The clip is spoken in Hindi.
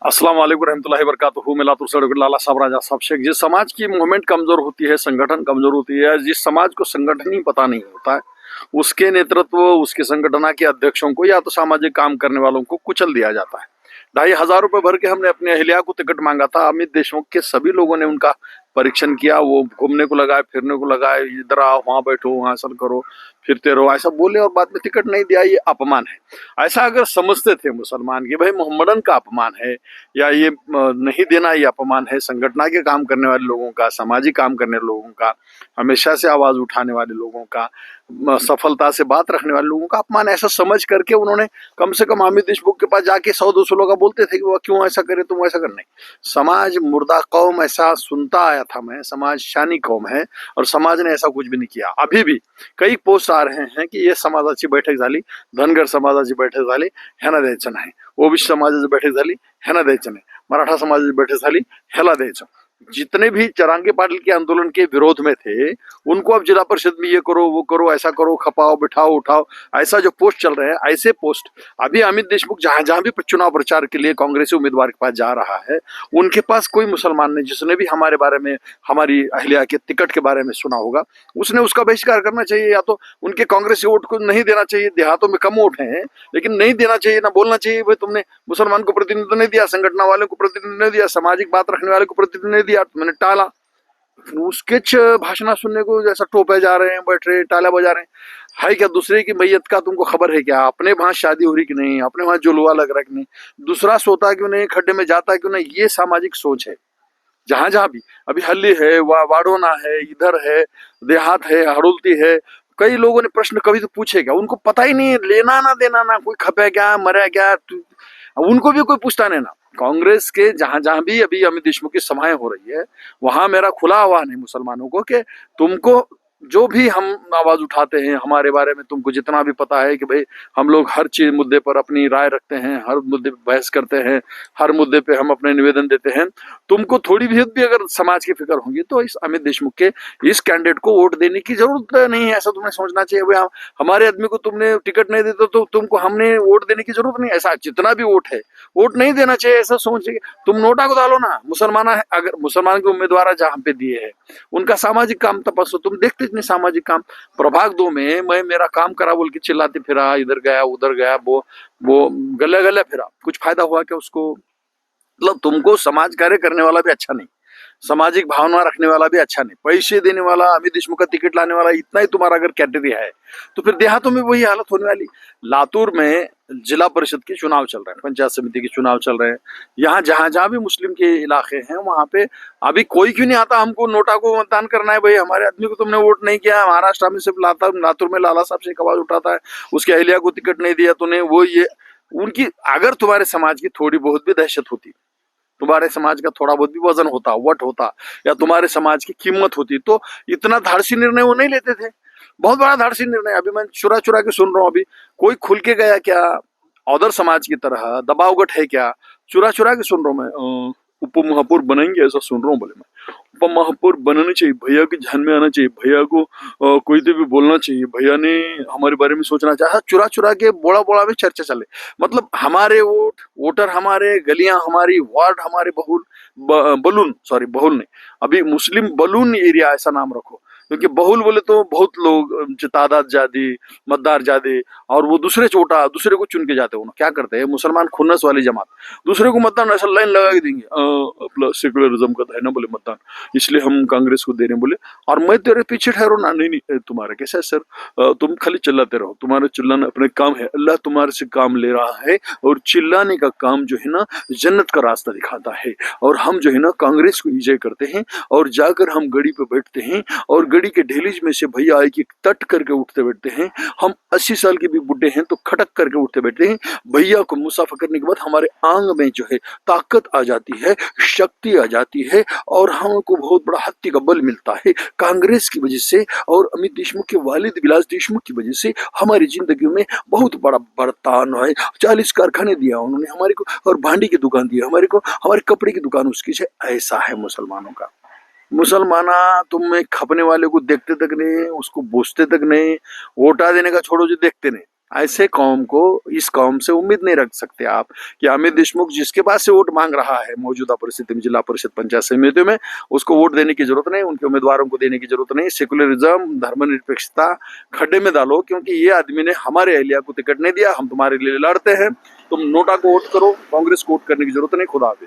अस्सलाम वालेकुम रहमतुल्लाहि वबरकातुहू। मैं लातूर से डॉक्टर लाला साहब राजा साहब शेख। जिस समाज की मूवमेंट कमजोर होती है, संगठन कमजोर होती है, जिस समाज को संगठन ही पता नहीं होता है, उसके नेतृत्व, उसके संगठन के अध्यक्षों को या तो सामाजिक काम करने वालों को कुचल दिया जाता है। 2,500 रुपए भर के हमने अपने अहलिया को टिकट मांगा था। अमित देशमुख के सभी लोगों ने उनका परीक्षण किया। वो घूमने को लगाए, फिरने को लगाए, इधर आओ, वहां बैठो, वहां ऐसा करो, फिरते रहो, ऐसा बोले और बाद में टिकट नहीं दिया। ये अपमान है। ऐसा अगर समझते थे मुसलमान कि भाई मोहम्मदन का अपमान है या ये नहीं देना ये अपमान है, संगठन के काम करने वाले लोगों का, सामाजिक काम करने वाले लोगों का, हमेशा से आवाज उठाने वाले लोगों का, सफलता से बात रखने वाले लोगों का अपमान, ऐसा समझ करके उन्होंने कम से कम अमित देशमुख के पास जाके 100-200 लोग बोलते थे कि वह क्यों ऐसा करे, तुम ऐसा करने। समाज मुर्दा कौम, ऐसा सुनता आया था मैं, समाज शानी कौम है और समाज ने ऐसा कुछ भी नहीं किया। अभी भी कई पोस्ट आ रहे हैं कि ये समाजाची बैठक झाली, धनगर समाजाची बैठक झाली, ह्यांना द्यायचं नाही, ओबीसी समाजाची बैठक झाली, ह्यांना द्यायचं नाही, मराठा समाजाची बैठक झाली, ह्याला द्यायचं। जितने भी चरांगे पाटिल के आंदोलन के विरोध में थे, उनको अब जिला परिषद में ये करो, वो करो, ऐसा करो, खपाओ, बिठाओ, उठाओ, ऐसा जो पोस्ट चल रहे हैं, ऐसे पोस्ट अभी अमित देशमुख जहां जहां भी चुनाव प्रचार के लिए कांग्रेसी उम्मीदवार के पास जा रहा है, उनके पास कोई मुसलमान नहीं जिसने भी हमारे बारे में, हमारी अहलिया के टिकट के बारे में सुना होगा, उसने उसका बहिष्कार करना चाहिए। या तो उनके कांग्रेसी वोट को नहीं देना चाहिए, देहातों में कम वोट हैं, लेकिन नहीं देना चाहिए, ना बोलना चाहिए भाई तुमने मुसलमान को प्रतिनिधित्व नहीं दिया, संगठन वाले को प्रतिनिधित्व नहीं दिया, सामाजिक बात रखने वाले को प्रतिनिधित्व नहीं दिया, मैंने टाला। उसके भाषण सुनने को जैसा टोपे जा रहे हैं, बैठ रहे, टाला बजा रहे हैं। है क्या दूसरे की मैयत का तुमको खबर है क्या? अपने वहां शादी हो रही कि नहीं, अपने वहां जुलवा लग रहा है कि नहीं, दूसरा सोता क्यों नहीं, खड्डे में जाता क्यों नहीं, ये सामाजिक सोच है। जहां जहां भी अभी हल्ली है, वाडोना है, इधर है, देहात है, हड़ुलती है, कई लोगों ने प्रश्न कभी तो पूछे क्या? उनको पता ही नहीं है, लेना ना देना ना, कोई खपे क्या, मरे क्या, उनको भी कोई पूछता नहीं ना। कांग्रेस के जहां जहां भी अभी अमित देशमुख की सभाएं हो रही है, वहां मेरा खुला आह्वान है मुसलमानों को कि तुमको जो भी हम आवाज उठाते हैं हमारे बारे में, तुमको जितना भी पता है कि भाई हम लोग हर चीज मुद्दे पर अपनी राय रखते हैं, हर मुद्दे पर बहस करते हैं, हर मुद्दे पे हम अपने निवेदन देते हैं, तुमको थोड़ी भी अगर समाज की फिक्र होगी तो इस अमित देशमुख के इस कैंडिडेट को वोट देने की जरूरत नहीं है। ऐसा तुम्हें सोचना चाहिए भाई हमारे आदमी को तुमने टिकट नहीं देते तो तुमको हमने वोट देने की जरूरत नहीं। ऐसा जितना भी वोट है वोट नहीं देना चाहिए, ऐसा सोचिए। तुम नोटा को डालो ना, मुसलमान है, अगर मुसलमान के उम्मीदवार जहां पे दिए है उनका सामाजिक काम तपस्या, तुम देखते इतने सामाजिक काम। प्रभाग 2 में मैं मेरा काम करा बोल के चिल्लाते फिरा, इधर गया उधर गया, वो गले गले फिरा, कुछ फायदा हुआ क्या उसको? मतलब तुमको समाज कार्य करने वाला भी अच्छा नहीं, सामाजिक भावना रखने वाला भी अच्छा नहीं, पैसे देने वाला, अमित देशमुख का टिकट लाने वाला, इतना ही तुम्हारा अगर कैटेगरी है तो फिर देहातों में वही हालत होने वाली। लातूर में जिला परिषद के चुनाव चल रहे हैं, पंचायत समिति के चुनाव चल रहे हैं, यहाँ जहां जहां भी मुस्लिम के इलाके हैं वहां पे अभी कोई क्यों नहीं आता हमको नोटा को मतदान करना है, भाई हमारे आदमी को तुमने वोट नहीं किया। महाराष्ट्र में सिर्फ लातूर में लाला साहब से एक आवाज उठाता है, उसके अहलिया को टिकट नहीं दिया तूने, वो ये उनकी। अगर तुम्हारे समाज की थोड़ी बहुत भी दहशत होती, तुम्हारे समाज का थोड़ा बहुत भी वजन होता, वट होता, या तुम्हारे समाज की कीमत होती, तो इतना धाड़सी निर्णय वो नहीं लेते थे। बहुत बड़ा धाड़सी निर्णय। अभी मैं चुरा चुरा के सुन रहा हूँ, अभी कोई खुल के गया क्या औदर समाज की तरह दबावगट है क्या? चुरा चुरा के सुन रहा हूँ मैं। उप महापौर बनाएंगे ऐसा सुन रहा हूँ। बोले मैं उप महापौर बनाने चाहिए, भैया के ध्यान में आना चाहिए, भैया को कोई तो भी बोलना चाहिए, भैया ने हमारे बारे में सोचना चाहिए। चुरा चुरा के बोड़ा बोड़ा में चर्चा चले, मतलब हमारे वोटर हमारे, गलियां हमारी, वार्ड हमारे, बलून, सॉरी बहुल नहीं, अभी मुस्लिम बलून एरिया ऐसा नाम रखो, क्योंकि बहुल बोले तो बहुत लोग तादाद ज्यादा, मतदार ज्यादा, और वो दूसरे चोटा दूसरे को चुन के जाते हैं। क्या करते हैं मुसलमान खुन्नस वाली जमात, दूसरे को मतदान ऐसा लाइन लगा के देंगे, अपना सेकुलरिज्म का है ना बोले मतदान, इसलिए हम कांग्रेस को दे रहे हैं बोले, और मैं तेरे पीछे ठहरो ना। नहीं नहीं, तुम्हारा कैसा है सर, तुम खाली चिल्लाते रहो, तुम्हारा चिल्लाना अपने काम है, अल्लाह तुम्हारे से काम ले रहा है, और चिल्लाने का काम जो है ना जन्नत का रास्ता दिखाता है। और हम जो है ना कांग्रेस को विजय करते हैं और जाकर हम गड़ी पे बैठते हैं, और गड़ी के ढेलीज में से भैया आए कि तट करके उठते बैठते हैं। हम 80 साल के भी बुढ़े हैं तो खटक करके उठते बैठते हैं। भैया को मुसाफा करने के बाद हमारे आंग में जो है ताकत आ जाती है, शक्ति आ जाती है, और हमको बहुत बड़ा हत्ती का बल मिलता है कांग्रेस की वजह से। और अमित देशमुख के वालिद विलास देशमुख की वजह से हमारी जिंदगी में बहुत बड़ा बर्तान है। 40 कारखाने दिया उन्होंने हमारे को, और भांडी की दुकान दिया हमारे को, हमारे कपड़े की दुकान उसकी है। ऐसा है मुसलमानों का। मुसलमाना तुम खपने वाले को देखते तक नहीं, उसको बोझते तक नहीं, वोटा देने का छोड़ो जो देखते नहीं। ऐसे कौम को, इस कौम से उम्मीद नहीं रख सकते आप कि अमित देशमुख जिसके पास से वोट मांग रहा है मौजूदा परिस्थिति में जिला परिषद पंचायत समितियों में, उसको वोट देने की जरूरत नहीं, उनके उम्मीदवारों को देने की जरूरत नहीं। सेकुलरिज्म, धर्मनिरपेक्षता खड्डे में डालो, क्योंकि ये आदमी ने हमारे अहलिया को टिकट नहीं दिया, हम तुम्हारे लिए लड़ते हैं, तुम नोटा को वोट करो, कांग्रेस को वोट करने की जरूरत नहीं। खुदा हाफिज।